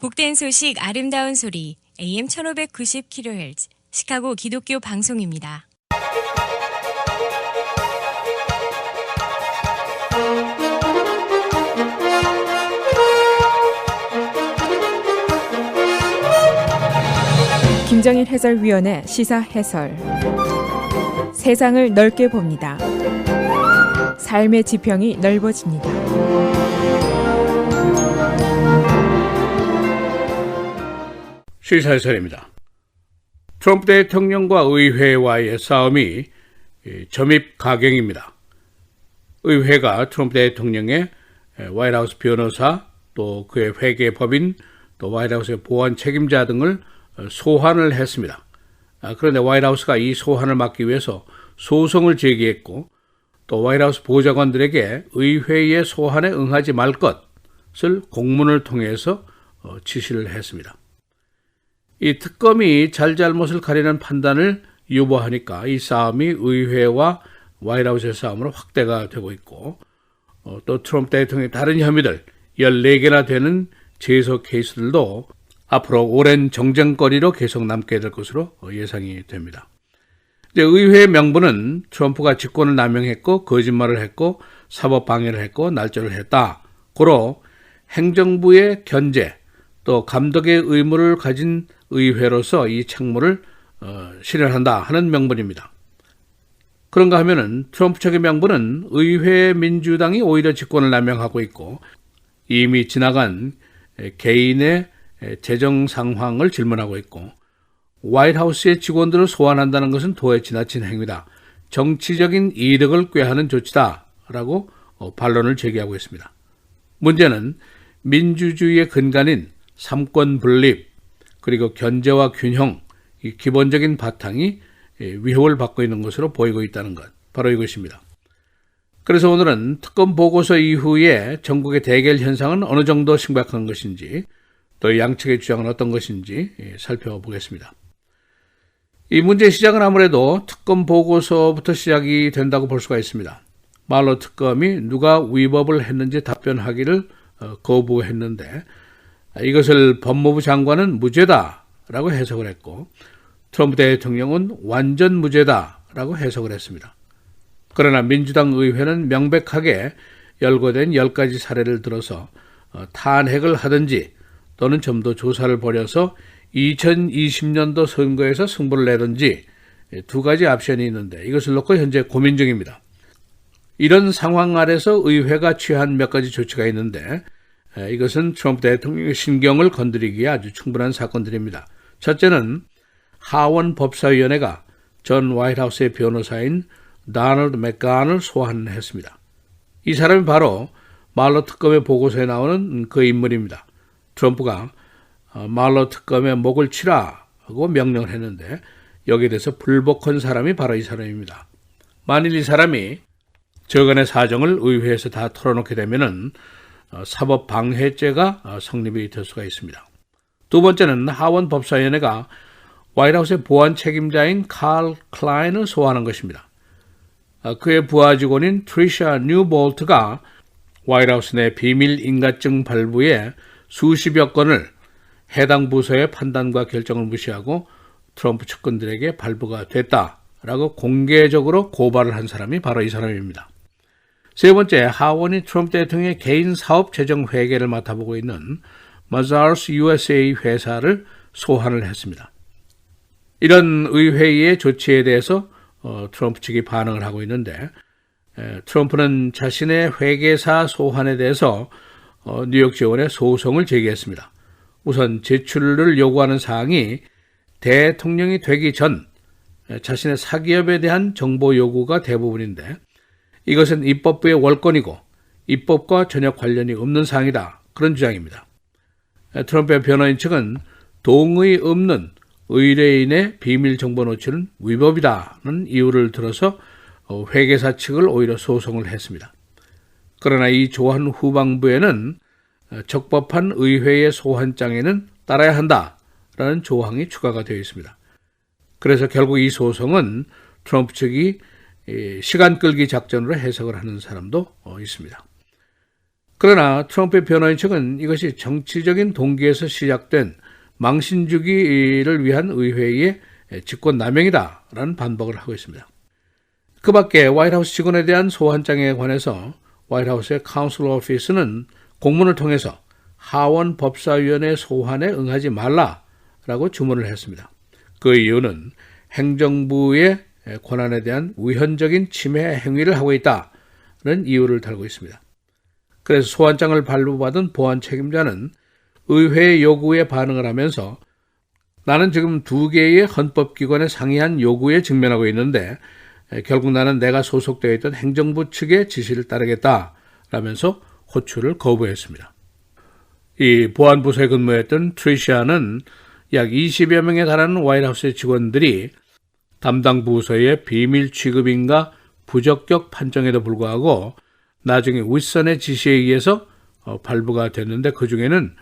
복된 소식 아름다운 소리 AM 1590kHz 시카고 기독교 방송입니다. 김정일 해설위원의 시사 해설. 세상을 넓게 봅니다. 삶의 지평이 넓어집니다. 시사 해설입니다. 트럼프 대통령과 의회와의 싸움이 점입 가경입니다. 의회가 트럼프 대통령의 화이트하우스 변호사, 또 그의 회계법인, 또 화이트하우스의 보안 책임자 등을 소환을 했습니다. 그런데 화이트하우스가 이 소환을 막기 위해서 소송을 제기했고, 또 화이트하우스 보좌관들에게 의회의 소환에 응하지 말 것을 공문을 통해서 지시를 했습니다. 이 특검이 잘잘못을 가리는 판단을 유보하니까 이 싸움이 의회와 화이트하우스의 싸움으로 확대가 되고 있고, 또 트럼프 대통령의 다른 혐의들 14개나 되는 제소 케이스들도 앞으로 오랜 정쟁거리로 계속 남게 될 것으로 예상이 됩니다. 이제 의회의 명분은 트럼프가 직권을 남용했고 거짓말을 했고 사법 방해를 했고 날조를 했다. 고로 행정부의 견제 또 감독의 의무를 가진 의회로서 이 책무를 실현한다 하는 명분입니다. 그런가 하면은 트럼프 측의 명분은 의회 민주당이 오히려 직권을 남용하고 있고 이미 지나간 개인의 재정 상황을 질문하고 있고 화이트하우스의 직원들을 소환한다는 것은 도에 지나친 행위다. 정치적인 이득을 꾀하는 조치다라고 반론을 제기하고 있습니다. 문제는 민주주의의 근간인 삼권 분립 그리고 견제와 균형, 이 기본적인 바탕이 위협을 받고 있는 것으로 보이고 있다는 것, 바로 이것입니다. 그래서 오늘은 특검 보고서 이후에 전국의 대결 현상은 어느 정도 심각한 것인지 또 양측의 주장은 어떤 것인지 살펴보겠습니다. 이 문제의 시작은 아무래도 특검 보고서부터 시작이 된다고 볼 수가 있습니다. 말로 특검이 누가 위법을 했는지 답변하기를 거부했는데 이것을 법무부 장관은 무죄다라고 해석을 했고 트럼프 대통령은 완전 무죄다라고 해석을 했습니다. 그러나 민주당 의회는 명백하게 열거된 10가지 사례를 들어서 탄핵을 하든지 또는 좀 더 조사를 벌여서 2020년도 선거에서 승부를 내든지 두 가지 옵션이 있는데 이것을 놓고 현재 고민 중입니다. 이런 상황 아래서 의회가 취한 몇 가지 조치가 있는데 이것은 트럼프 대통령의 신경을 건드리기에 아주 충분한 사건들입니다. 첫째는 하원 법사위원회가 전 화이트하우스의 변호사인 다널드 맥간을 소환했습니다. 이 사람이 바로 말로 특검의 보고서에 나오는 그 인물입니다. 트럼프가 말로 특검의 목을 치라고 명령을 했는데 여기에 대해서 불복한 사람이 바로 이 사람입니다. 만일 이 사람이 저간의 사정을 의회에서 다 털어놓게 되면은 사법 방해죄가 성립이 될 수가 있습니다. 두 번째는 하원 법사위원회가 화이트하우스의 보안 책임자인 칼 클라인을 소환한 것입니다. 그의 부하 직원인 트리샤 뉴볼트가 화이트하우스 내 비밀 인가증 발부에 수십여 건을 해당 부서의 판단과 결정을 무시하고 트럼프 측근들에게 발부가 됐다라고 공개적으로 고발을 한 사람이 바로 이 사람입니다. 세 번째, 하원이 트럼프 대통령의 개인 사업 재정 회계를 맡아보고 있는 Mazars USA 회사를 소환을 했습니다. 이런 의회의 조치에 대해서 트럼프 측이 반응을 하고 있는데 트럼프는 자신의 회계사 소환에 대해서 뉴욕지원에 소송을 제기했습니다. 우선 제출을 요구하는 사항이 대통령이 되기 전 자신의 사기업에 대한 정보 요구가 대부분인데 이것은 입법부의 월권이고 입법과 전혀 관련이 없는 사항이다. 그런 주장입니다. 트럼프의 변호인 측은 동의 없는 의뢰인의 비밀 정보 노출은 위법이다는 이유를 들어서 회계사 측을 오히려 소송을 했습니다. 그러나 이 조한 후반부에는 적법한 의회의 소환장에는 따라야 한다라는 조항이 추가가 되어 있습니다. 그래서 결국 이 소송은 트럼프 측이 시간 끌기 작전으로 해석을 하는 사람도 있습니다. 그러나 트럼프의 변호인 측은 이것이 정치적인 동기에서 시작된 망신 주기를 위한 의회의 직권 남용이다라는 반박을 하고 있습니다. 그 밖에 화이트하우스 직원에 대한 소환장에 관해서 화이트하우스의 카운슬 오피스는 공문을 통해서 하원 법사위원회 소환에 응하지 말라라고 주문을 했습니다. 그 이유는 행정부의 권한에 대한 위헌적인 침해 행위를 하고 있다는 이유를 달고 있습니다. 그래서 소환장을 발부받은 보안 책임자는 의회의 요구에 반응을 하면서 나는 지금 두 개의 헌법기관에 상이한 요구에 직면하고 있는데 결국 나는 내가 소속되어 있던 행정부 측의 지시를 따르겠다라면서 호출을 거부했습니다. 이 보안부서에 근무했던 트리시아는 약 20여 명에 달하는 화이트하우스의 직원들이 담당 부서의 비밀 취급인가 부적격 판정에도 불구하고 나중에 윗선의 지시에 의해서 발부가 됐는데 그 중에는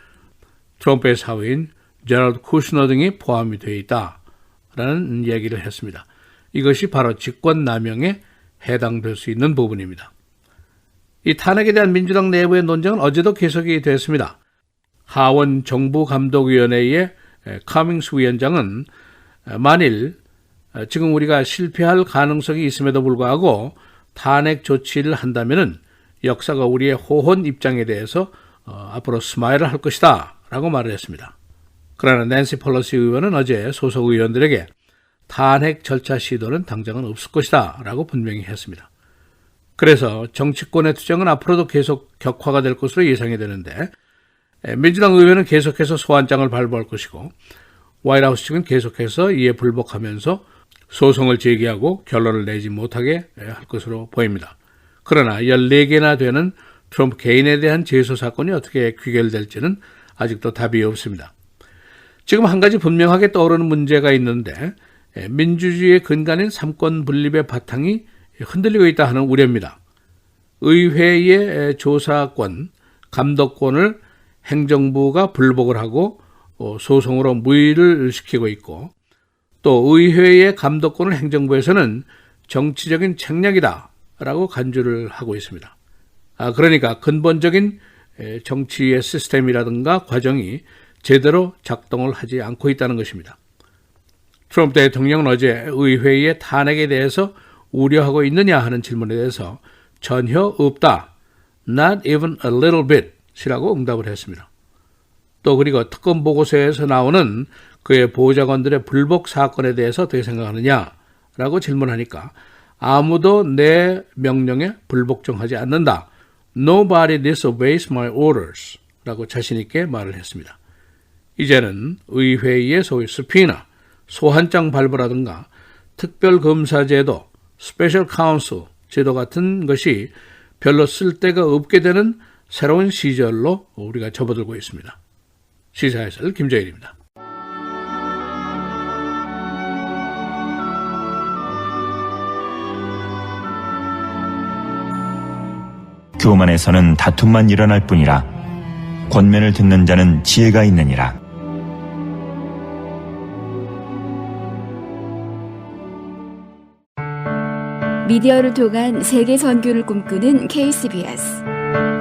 트럼프의 사위인 제럴드 쿠슈너 등이 포함이 되어 있다라는 얘기를 했습니다. 이것이 바로 직권남용에 해당될 수 있는 부분입니다. 이 탄핵에 대한 민주당 내부의 논쟁은 어제도 계속이 됐습니다. 하원 정부감독위원회의 카밍스 위원장은 만일 지금 우리가 실패할 가능성이 있음에도 불구하고 탄핵 조치를 한다면 역사가 우리의 호혼 입장에 대해서 앞으로 스마일을 할 것이다 라고 말을 했습니다. 그러나 낸시 펠로시 의원은 어제 소속 의원들에게 탄핵 절차 시도는 당장은 없을 것이다 라고 분명히 했습니다. 그래서 정치권의 투쟁은 앞으로도 계속 격화가 될 것으로 예상이 되는데 민주당 의회는 계속해서 소환장을 발부할 것이고 화이트하우스 측은 계속해서 이에 불복하면서 소송을 제기하고 결론을 내지 못하게 할 것으로 보입니다. 그러나 14개나 되는 트럼프 개인에 대한 제소 사건이 어떻게 귀결될지는 아직도 답이 없습니다. 지금 한 가지 분명하게 떠오르는 문제가 있는데 민주주의의 근간인 삼권 분립의 바탕이 흔들리고 있다 하는 우려입니다. 의회의 조사권, 감독권을 행정부가 불복을 하고 소송으로 무의를 시키고 있고 또 의회의 감독권을 행정부에서는 정치적인 책략이다 라고 간주를 하고 있습니다. 그러니까 근본적인 정치의 시스템이라든가 과정이 제대로 작동을 하지 않고 있다는 것입니다. 트럼프 대통령은 어제 의회의 탄핵에 대해서 우려하고 있느냐 하는 질문에 대해서 전혀 없다. Not even a little bit 이라고 응답을 했습니다. 또 그리고 특검 보고서에서 나오는 그의 보좌관들의 불복 사건에 대해서 어떻게 생각하느냐라고 질문하니까 아무도 내 명령에 불복종하지 않는다. Nobody disobeys my orders 라고 자신 있게 말을 했습니다. 이제는 의회의 소위 스피나, 소환장 발부라든가 특별검사제도, 스페셜 카운슬 제도 같은 것이 별로 쓸데가 없게 되는 새로운 시절로 우리가 접어들고 있습니다. 시사해설 김정일입니다. 교만에서는 다툼만 일어날 뿐이라 권면을 듣는 자는 지혜가 있느니라. 미디어를 통한 세계 선교를 꿈꾸는 KCBS.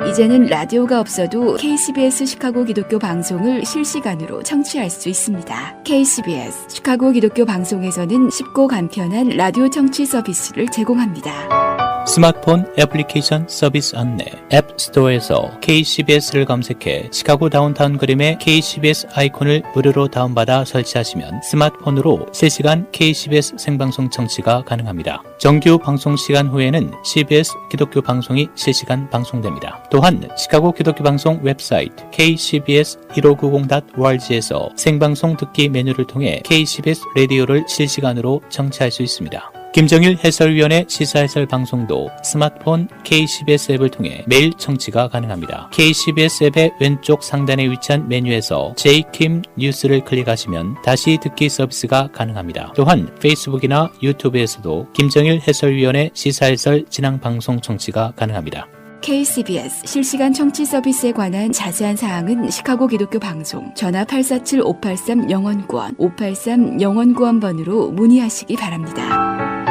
이제는 라디오가 없어도 KCBS 시카고 기독교 방송을 실시간으로 청취할 수 있습니다. KCBS 시카고 기독교 방송에서는 쉽고 간편한 라디오 청취 서비스를 제공합니다. 스마트폰 애플리케이션 서비스 안내 앱 스토어에서 KCBS를 검색해 시카고 다운타운 그림의 KCBS 아이콘을 무료로 다운받아 설치하시면 스마트폰으로 실시간 KCBS 생방송 청취가 가능합니다. 정규 방송 시간 후에는 CBS 기독교 방송이 실시간 방송됩니다. 또한 시카고 기독교 방송 웹사이트 kcbs1590.org에서 생방송 듣기 메뉴를 통해 KCBS 라디오를 실시간으로 청취할 수 있습니다. 김정일 해설위원의 시사해설 방송도 스마트폰 KCBS 앱을 통해 매일 청취가 가능합니다. KCBS 앱의 왼쪽 상단에 위치한 메뉴에서 J-Kim 뉴스를 클릭하시면 다시 듣기 서비스가 가능합니다. 또한 페이스북이나 유튜브에서도 김정일 해설위원의 시사해설 진행 방송 청취가 가능합니다. KCBS 실시간 청취 서비스에 관한 자세한 사항은 시카고 기독교 방송 전화 847-583-영원구원 583-영원구원번으로 문의하시기 바랍니다.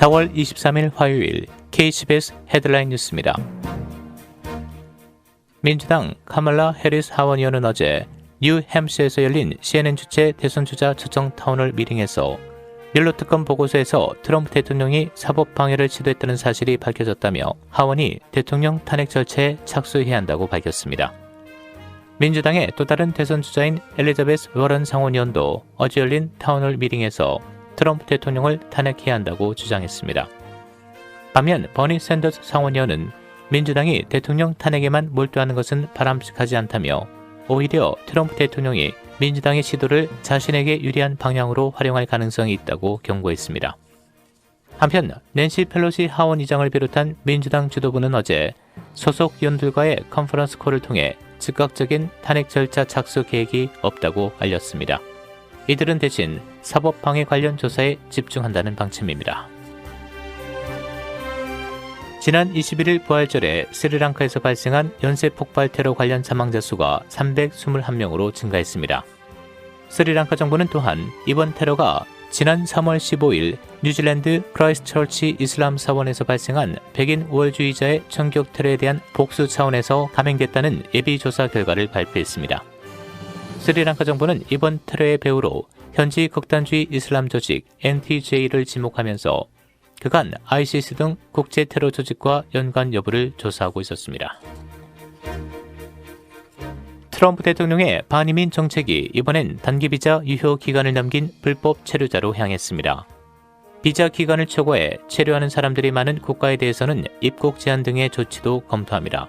4월 23일 화요일 KCBS 헤드라인 뉴스입니다. 민주당 카말라 해리스 하원의원은 어제 뉴햄프셔에서 열린 CNN 주최 대선 주자 초청 타운홀 미팅에서 뮬러 특검 보고서에서 트럼프 대통령이 사법 방해를 시도했다는 사실이 밝혀졌다며 하원이 대통령 탄핵 절차에 착수해야 한다고 밝혔습니다. 민주당의 또 다른 대선 주자인 엘리자베스 워런 상원의원도 어제 열린 타운홀 미팅에서 트럼프 대통령을 탄핵해야 한다고 주장했습니다. 반면 버니 샌더스 상원의원은 민주당이 대통령 탄핵에만 몰두하는 것은 바람직하지 않다며 오히려 트럼프 대통령이 민주당의 시도를 자신에게 유리한 방향으로 활용할 가능성이 있다고 경고했습니다. 한편 낸시 펠로시 하원 의장을 비롯한 민주당 지도부는 어제 소속 의원들과의 컨퍼런스 콜을 통해 즉각적인 탄핵 절차 착수 계획이 없다고 알렸습니다. 이들은 대신 사법 방해 관련 조사에 집중한다는 방침입니다. 지난 21일 부활절에 스리랑카에서 발생한 연쇄 폭발 테러 관련 사망자 수가 321명으로 증가했습니다. 스리랑카 정부는 또한 이번 테러가 지난 3월 15일 뉴질랜드 크라이스트처치 이슬람 사원에서 발생한 백인 우월주의자의 총격 테러에 대한 복수 차원에서 감행됐다는 예비조사 결과를 발표했습니다. 스리랑카 정부는 이번 테러의 배후로 현지 극단주의 이슬람 조직 NTJ를 지목하면서 그간 ISIS 등 국제 테러 조직과 연관 여부를 조사하고 있었습니다. 트럼프 대통령의 반이민 정책이 이번엔 단기 비자 유효 기간을 넘긴 불법 체류자로 향했습니다. 비자 기간을 초과해 체류하는 사람들이 많은 국가에 대해서는 입국 제한 등의 조치도 검토합니다.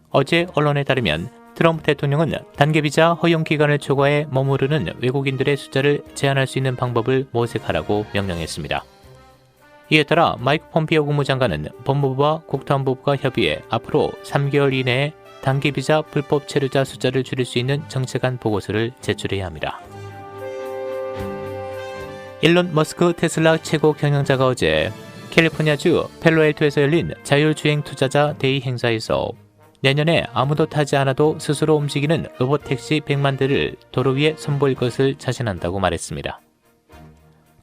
어제 언론에 따르면 트럼프 대통령은 단기 비자 허용 기간을 초과해 머무르는 외국인들의 숫자를 제한할 수 있는 방법을 모색하라고 명령했습니다. 이에 따라 마이크 폼피오 국무장관은 법무부와 국토안보부가 협의해 앞으로 3개월 이내에 단기 비자 불법 체류자 숫자를 줄일 수 있는 정책안 보고서를 제출해야 합니다. 일론 머스크 테슬라 최고 경영자가 어제 캘리포니아주 펠로알토에서 열린 자율주행 투자자 데이 행사에서 내년에 아무도 타지 않아도 스스로 움직이는 로봇택시 100만 대를 도로 위에 선보일 것을 자신한다고 말했습니다.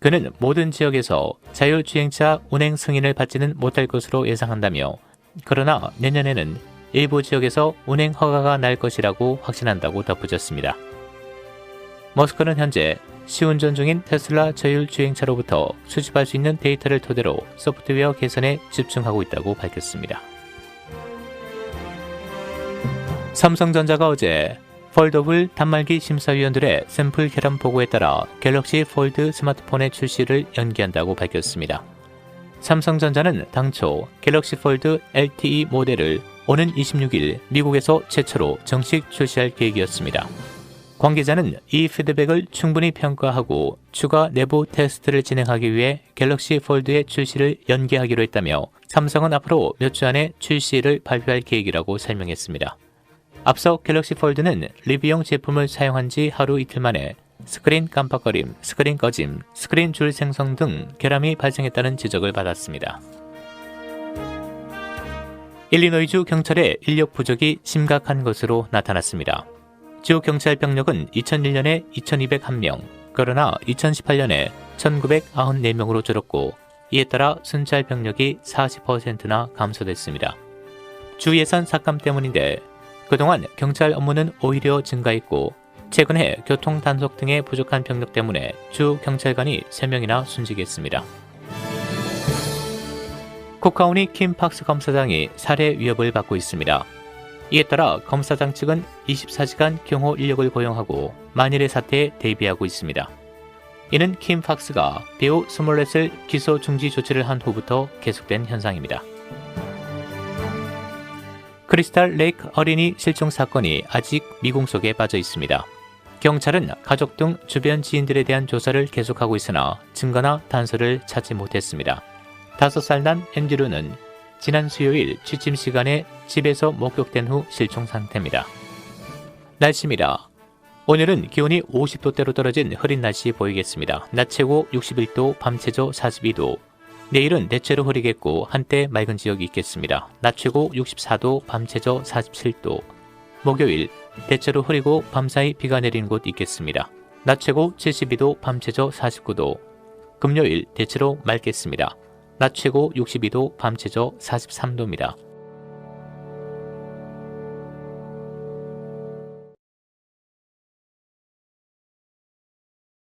그는 모든 지역에서 자율주행차 운행 승인을 받지는 못할 것으로 예상한다며 그러나 내년에는 일부 지역에서 운행 허가가 날 것이라고 확신한다고 덧붙였습니다. 머스크는 현재 시운전 중인 테슬라 자율주행차로부터 수집할 수 있는 데이터를 토대로 소프트웨어 개선에 집중하고 있다고 밝혔습니다. 삼성전자가 어제 폴더블 단말기 심사위원들의 샘플 결함 보고에 따라 갤럭시 폴드 스마트폰의 출시를 연기한다고 밝혔습니다. 삼성전자는 당초 갤럭시 폴드 LTE 모델을 오는 26일 미국에서 최초로 정식 출시할 계획이었습니다. 관계자는 이 피드백을 충분히 평가하고 추가 내부 테스트를 진행하기 위해 갤럭시 폴드의 출시를 연기하기로 했다며 삼성은 앞으로 몇 주 안에 출시를 발표할 계획이라고 설명했습니다. 앞서 갤럭시 폴드는 리뷰용 제품을 사용한 지 하루 이틀 만에 스크린 깜빡거림, 스크린 꺼짐, 스크린 줄 생성 등 결함이 발생했다는 지적을 받았습니다. 일리노이주 경찰의 인력 부족이 심각한 것으로 나타났습니다. 주 경찰 병력은 2001년에 2201명, 그러나 2018년에 1994명으로 줄었고 이에 따라 순찰 병력이 40%나 감소됐습니다. 주 예산 삭감 때문인데 그동안 경찰 업무는 오히려 증가했고 최근에 교통 단속 등의 부족한 병력 때문에 주 경찰관이 3명이나 순직했습니다. 쿡카운티 킴 팍스 검사장이 살해 위협을 받고 있습니다. 이에 따라 검사장 측은 24시간 경호 인력을 고용하고 만일의 사태에 대비하고 있습니다. 이는 킴 팍스가 배우 스몰렛을 기소 중지 조치를 한 후부터 계속된 현상입니다. 크리스탈 레이크 어린이 실종 사건이 아직 미궁 속에 빠져 있습니다. 경찰은 가족 등 주변 지인들에 대한 조사를 계속하고 있으나 증거나 단서를 찾지 못했습니다. 5살 난 앤드류는 지난 수요일 취침 시간에 집에서 목격된 후 실종 상태입니다. 날씨입니다. 오늘은 기온이 50도대로 떨어진 흐린 날씨 보이겠습니다. 낮 최고 61도, 밤 최저 42도. 내일은 대체로 흐리겠고 한때 맑은 지역이 있겠습니다. 낮 최고 64도, 밤 최저 47도. 목요일 대체로 흐리고 밤사이 비가 내리는 곳 있겠습니다. 낮 최고 72도, 밤 최저 49도. 금요일 대체로 맑겠습니다. 낮 최고 62도, 밤 최저 43도입니다.